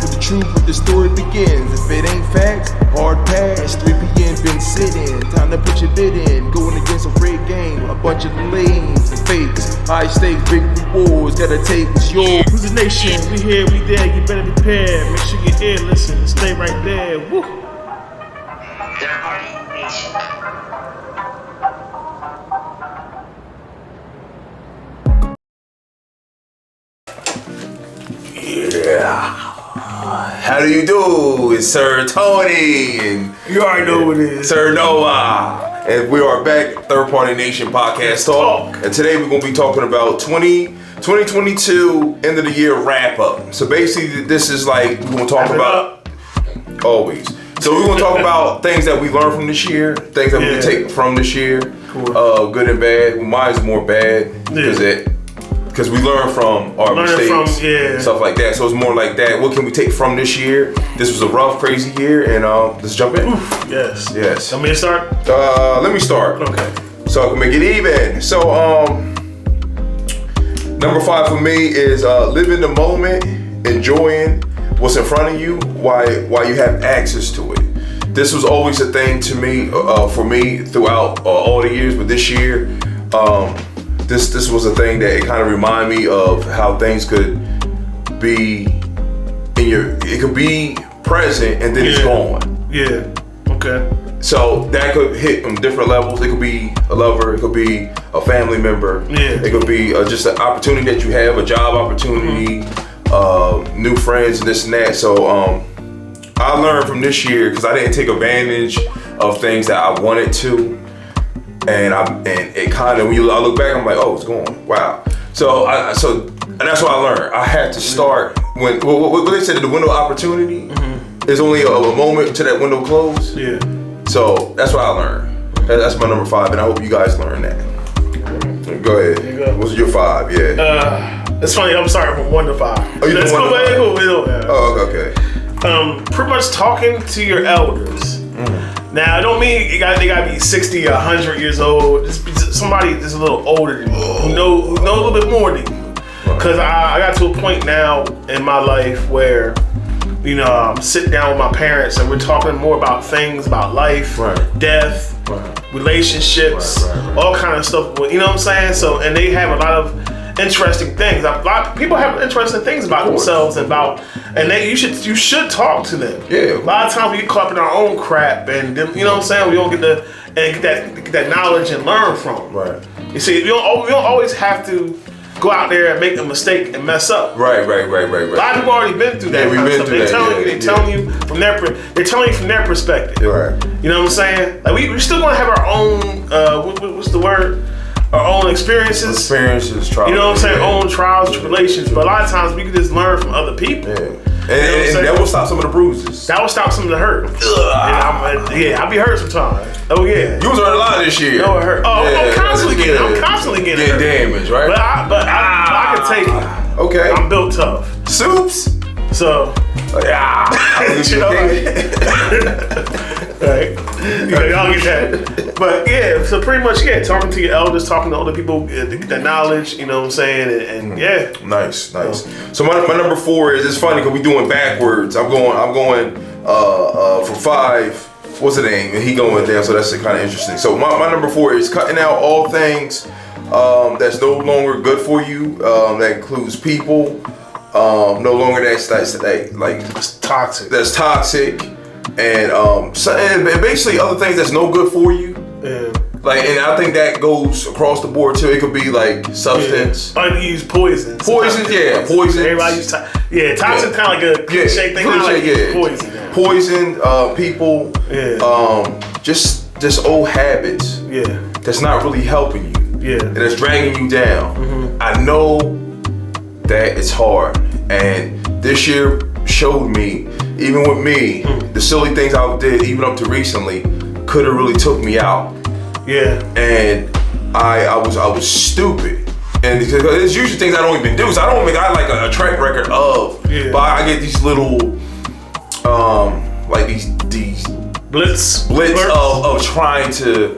with the truth, where the story begins. If it ain't facts, hard pass. 3 p.m. been sitting, time to put your bid in. Going against a red game, a bunch of lanes and fakes. High stakes, big rewards, gotta take what's yours. Who's the nation? We here, we there. You better prepare. Make sure you're here, listen, stay right there. Woo. Third Party Nation. Yeah. How do you do? It's Sir Tony and You already know what it is. Sir Noah. And we are back, Third Party Nation Podcast Talk. And today we're going to be talking about 2022 end of the year wrap up. So basically this is like, we're going to talk about, always. So we're going to talk about things that we learned from this year, things that we can take from this year, good and bad. Mine's more bad because we learn from our mistakes, stuff like that. So it's more like that. What can we take from this year? This was a rough, crazy year, and let's jump in. Yes. Let me start? Let me start. Okay. So I can make it even. So number 5 for me is live in the moment, enjoying what's in front of you while you have access to it. This was always a thing to me, for me throughout all the years, but this year, this was a thing that it kind of reminded me of how things could be it could be present and then it's gone. Yeah. Okay. So that could hit on different levels. It could be a lover, it could be a family member, it could be just an opportunity that you have, a job opportunity, new friends, and this and that. So I learned from this year because I didn't take advantage of things that I wanted to. And it kind of, when I look back, I'm like, oh, it's gone. Wow. So and that's what I learned. I had to start when what they said, the window of opportunity is only a moment to that window close. Yeah. So that's what I learned. That's my number 5, and I hope you guys learn that. Go ahead. There you go. What's your 5? Yeah. It's funny. I'm sorry from 1 to 5. Oh, you That's from 1 to 5? Cool. Oh, okay. Pretty much talking to your elders. Now, I don't mean they gotta be 60 or 100 years old. Just somebody that's a little older than you, who know a little bit more than you. Because I got to a point now in my life where, I'm sitting down with my parents and we're talking more about things about life, death, relationships, all kind of stuff. You know what I'm saying? So, and they have a lot of interesting things. A lot of people have interesting things about themselves and you should talk to them. Yeah. A lot of times we get caught up in our own crap, and you know what I'm saying. We don't get that knowledge and learn from. Right. You see, we don't always have to go out there and make a mistake and mess up. Right. A lot of people already been through that. Yeah, we've been through that. They're telling you from their perspective. Right. You know what I'm saying? Like we still gonna have our own. What's the word? Our own experiences, trials. You know what I'm saying? Own trials, tribulations. But a lot of times we can just learn from other people. Yeah. And that will stop some of the bruises. That will stop some of the hurt. I be hurt sometimes. Oh yeah. You was hurt a lot this year. No, it hurt. I'm constantly getting hurt. Damage, right? But I can take it. Okay. I'm built tough. Soups. So you know, right? Y'all get that. But yeah, so pretty much talking to your elders, talking to other people, get that knowledge. You know what I'm saying? And Nice. So my number 4 is, it's funny because we doing backwards. I'm going for 5. What's the name? And he going down. So that's kind of interesting. So my number 4 is cutting out all things that's no longer good for you. That includes people. No longer that's toxic. That's toxic, and basically other things that's no good for you. Yeah. And I think that goes across the board too. It could be like substance. I use poison. Poisons. Everybody use toxic, kind of like a cliche thing. Poison, people. Just old habits. Yeah. That's not really helping you. Yeah. And it's dragging you down. I know that it's hard, and this year showed me, even with me, the silly things I did even up to recently could have really took me out. Yeah. And I was stupid, and because it's usually things I don't even do, so I like a track record of. But I get these little these blitz of trying to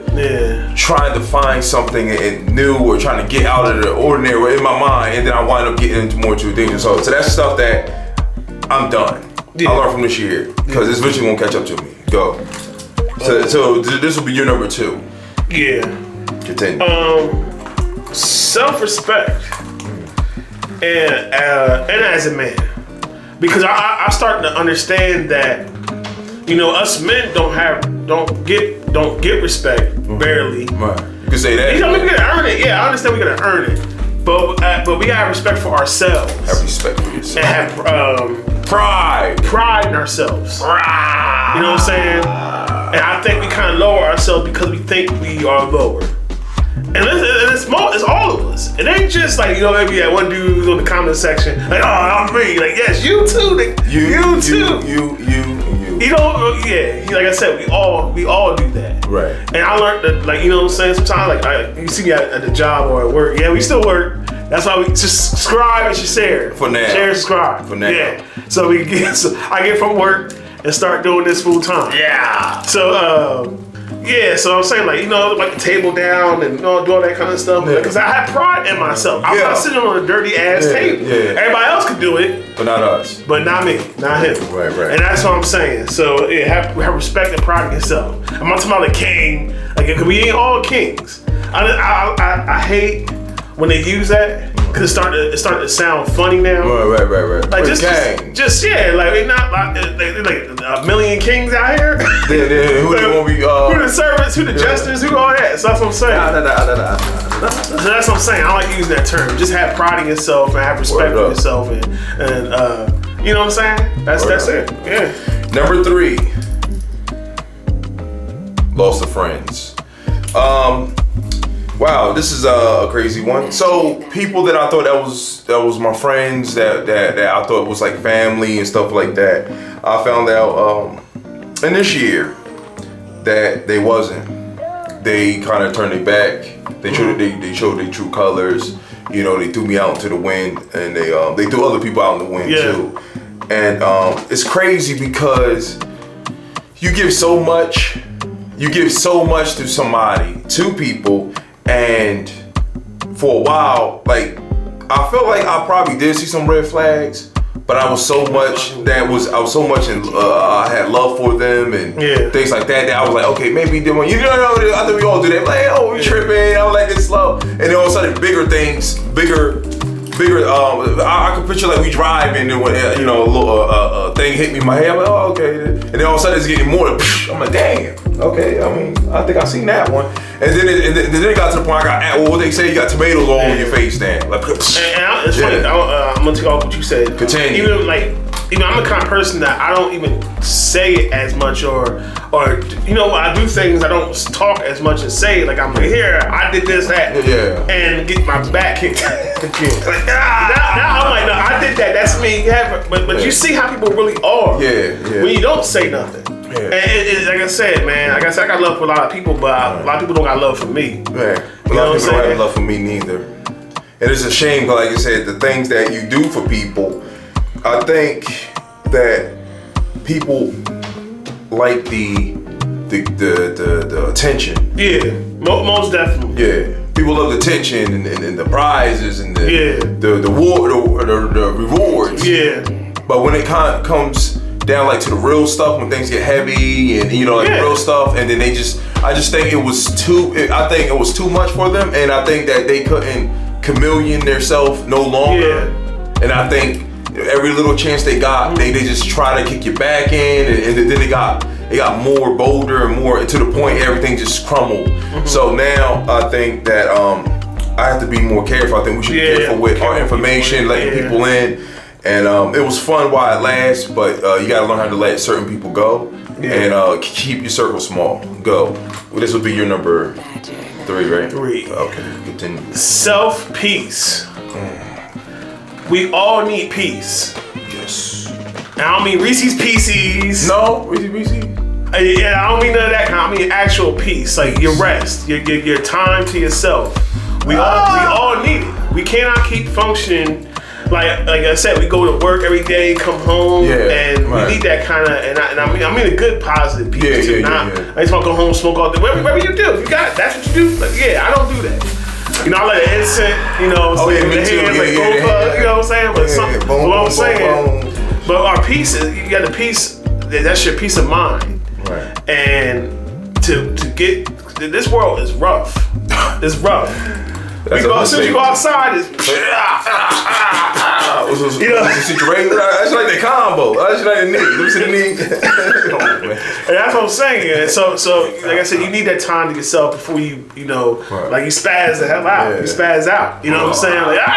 find something new or trying to get out of the ordinary in my mind, and then I wind up getting into more too dangerous. So that's stuff that I'm done. I learned from this year because this eventually won't catch up to me. Go. So this will be your number 2. Yeah. Continue. Self-respect and as a man, because I start to understand that us men don't get respect barely. Right. You can say that. We gotta earn it. Yeah, I understand we gotta earn it, but we gotta have respect for ourselves. Have respect for yourself. And have pride in ourselves. You know what I'm saying? And I think we kind of lower ourselves because we think we are lower. And it's all of us. It ain't just like, maybe that one dude who's on the comment section, like, oh, I'm me. Like, yes, you too. You too. You. Like I said, we all do that. Right. And I learned that, like, you know what I'm saying? Sometimes, like, you see me at the job or at work. Yeah, we still work. That's why we just subscribe and share. For now. Share and subscribe. For now. Yeah. So I get from work and start doing this full time. Yeah. So, so I'm saying, like, like the table down and do all that kind of stuff. Because I have pride in myself. I'm not sitting on a dirty ass table. Yeah. Everybody else could do it. But not us. But not me. Not him. Right. And that's what I'm saying. So, have respect and pride in yourself. I'm not talking about a king. Like, cause we ain't all kings. I hate when they use that. Cause it's starting to sound funny now. Right. Like just like they not like a million kings out here. Who they gonna be? Who the servants? Who the jesters? Who all that? So that's what I'm saying. So that's what I'm saying. I like using that term. Just have pride in yourself and have respect for yourself, and you know what I'm saying. That's it. Yeah. Number 3. Lost a friends. Wow, this is a crazy one. So people that I thought that was my friends, that I thought was like family and stuff like that, I found out in this year that they wasn't. They kind of turned their back. They showed their true colors. They threw me out into the wind, and they threw other people out in the wind too. And it's crazy because you give so much to somebody, to people. And for a while, like, I felt like I probably did see some red flags, but I was so much I had love for them and things like that I was like, okay, maybe they want, I think we all do that. Like, oh, we tripping. I was like, this slow. And then all of a sudden, bigger things, I could picture like we driving and when a little thing hit me in my head. I'm like, oh, okay. And then all of a sudden it's getting more. I'm like, damn. Okay. I mean, I think I seen that one. And then it got to the point I got, what they say, you got tomatoes all over your face then. Like, it's funny. I'm gonna take off what you said. Continue. Even I'm the kind of person that I don't even say it as much, or I do things I don't talk as much and say, like, I'm like, here, I did this, that, and get my back kicked. Like, now I'm like, no, I did that. That's me. But you see how people really are. When you don't say nothing. And like I said, man, I got love for a lot of people, but a lot of people don't got love for me. A lot of people don't have love for me neither. And it's a shame, because like I said, the things that you do for people, I think that people like the attention. Yeah, most definitely. Yeah, people love the attention and the prizes and the rewards. Yeah. But when it comes down like to the real stuff, when things get heavy and the real stuff, and then I just think it was too much for them, and I think that they couldn't chameleon themselves no longer. And I think every little chance they got, they just try to kick you back in, and then they got more bolder and more to the point everything just crumbled. So now I think that I have to be more careful. I think we should be careful with our information, letting people in. And it was fun while it lasts, but you gotta learn how to let certain people go and keep your circle small. Go. Well, this will be your number 3, right? 3. Okay, continue. Self-peace. We all need peace. Yes. And I don't mean Reese's Pieces. No, Reese's. Yeah, I don't mean none of that kind. I mean actual peace, like your rest, your time to yourself. We all need it. We cannot keep functioning. Like I said, we go to work every day, come home, and we need that kind of. And I mean a good positive peace too. I just want to go home, smoke all day. Whatever you do, if you got it, that's what you do. Like, I don't do that. I let it innocent, the hands like you know what I'm saying? But what I'm saying, But our peace is, you got the peace, that's your peace of mind. Right. And to get, this world is rough. It's rough. As soon as you go outside, it's you know, that's like the combo. That's like the knee. Listen to knee. And that's what I'm saying. So like I said, you need that time to yourself before you like you spaz the hell out. You spaz out. You know what I'm saying? Like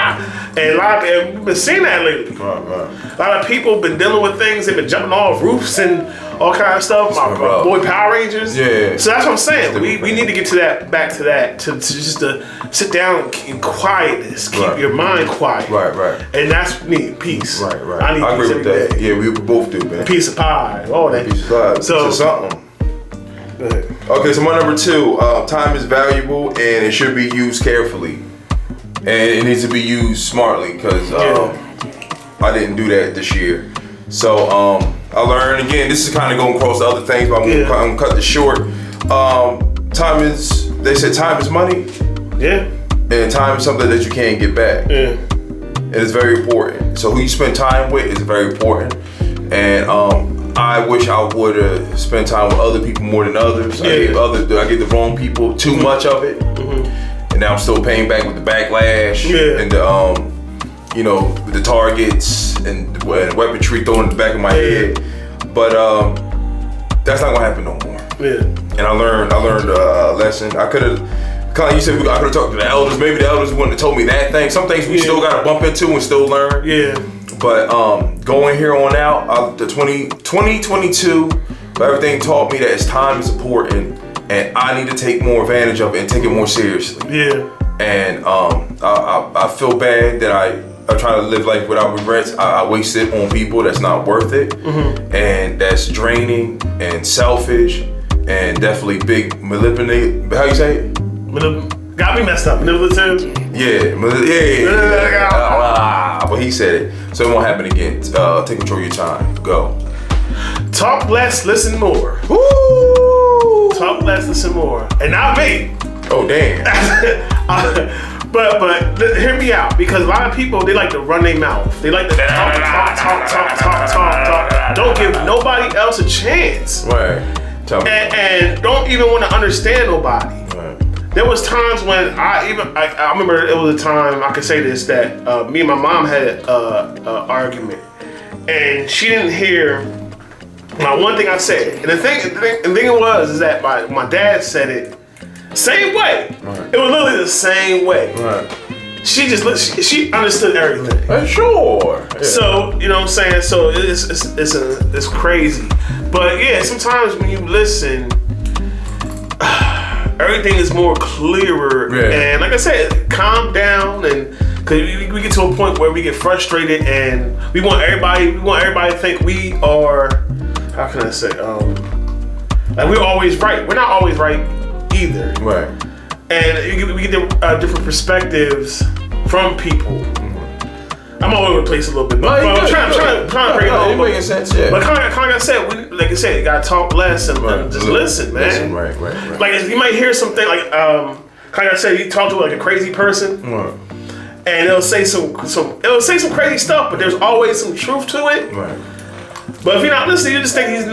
and a lot of people, we've been seeing that lately. A lot of people been dealing with things. They've been jumping off roofs and all kind of stuff. My boy Power Rangers. Yeah. So that's what I'm saying. We need to get to that, back to that, to just to sit down in quietness, keep your mind quiet. Right. And that's me, peace. Right. I need I agree peace with every that. day. Yeah, we both do, man. Piece of pie, all that. Piece of pie. So piece of something. Go ahead. Okay, so my number 2, time is valuable and it should be used carefully. And it needs to be used smartly because I didn't do that this year. So I learned, again, this is kind of going across the other things, but I'm gonna cut this short. They said time is money. Yeah. And time is something that you can't get back. Yeah. And it's very important. So who you spend time with is very important. And I wish I would have spent time with other people more than others. Yeah. I gave the wrong people too much of it. And now I'm still paying back with the backlash and the with the targets and weaponry thrown in the back of my head. But that's not gonna happen no more. Yeah. And I learned a lesson. I could have, kind of, you said I could have talked to the elders. Maybe the elders wouldn't have told me that thing. Some things we still gotta bump into and still learn. Yeah. But going here on out, the 2022, everything taught me that time is important, and I need to take more advantage of it and take it more seriously. Yeah. And I feel bad that I try to live life without regrets. I waste it on people that's not worth it, and that's draining and selfish, and definitely big manipulate. How you say it? Got me messed up. Manipulative. Yeah. But he said it, so it won't happen again. Take control of your time. Go. Talk less, listen more. Woo! Talk less, listen more, and not me. Oh damn. But hear me out, because a lot of people, they like to run their mouth. They like to talk. Don't give nobody else a chance. Right. And don't even want to understand nobody. Right. There was times when I remember it was a time, I could say this, that me and my mom had an argument, and she didn't hear my one thing I said. And the thing it was is that my dad said it same way. Right. It was literally the same way. Right. She understood everything. Sure. Yeah. So you know what I'm saying. So it's crazy, but yeah, sometimes when you listen, everything is more clearer. Yeah. And like I said, calm down, and because we get to a point where we get frustrated, and we want everybody to think we are. How can I say? Like we're always right. We're not always right either. Right. And we get different perspectives from people. I'm all over the place a little bit, but I'm trying to bring it home. Making sense, yeah. But kind of like I said, you gotta talk less and just listen, man. Right. Like you might hear something like kind of I said, you talk to like a crazy person, and it'll say some crazy stuff, but there's always some truth to it. Right. But if you're not listening, you just think he's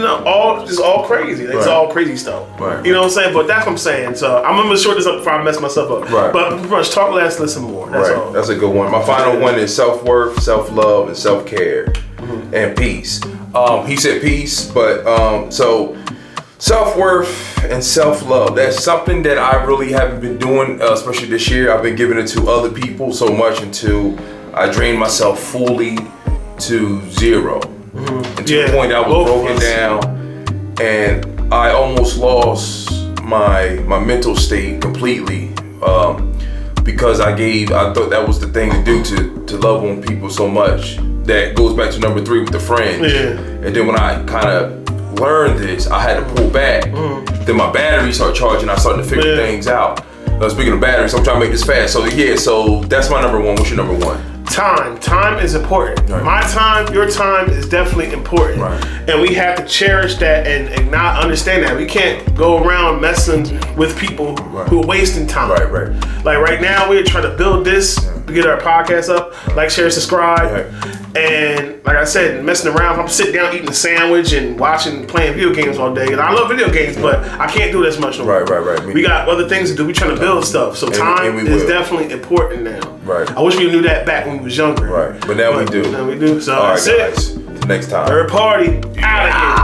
all crazy. Like, it's all crazy stuff. Right. You know what I'm saying? But that's what I'm saying. So I'm gonna short this up before I mess myself up. Right. But pretty much talk less, listen more. That's all. That's a good one. My final one is self-worth, self-love, and self-care, and peace. He said peace, but so self-worth and self-love. That's something that I really haven't been doing, especially this year. I've been giving it to other people so much until I drained myself fully to zero. And to the point I was broken down, and I almost lost my mental state completely because I thought that was the thing to do, to love on people so much. That goes back to number 3 with the friends. Yeah. And then when I kind of learned this, I had to pull back. Then my battery started charging. I started to figure things out. Speaking of batteries, I'm trying to make this fast. So that's my number 1. What's your number 1? Time is important. Right. My time, your time is definitely important. Right. And we have to cherish that and not understand that. We can't go around messing with people who are wasting time. Right. Like right now, we're trying to build this to get our podcast up. Like, share, subscribe. And like I said, messing around, if I'm sitting down eating a sandwich and playing video games all day, and I love video games, but I can't do it as much no more. Right. We got other things to do. We trying to build stuff, so time is definitely important now. Right. I wish we knew that back when we was younger. Right, but now we do. Now we do. So all that's right, it. guys. Next time. Third party out of here.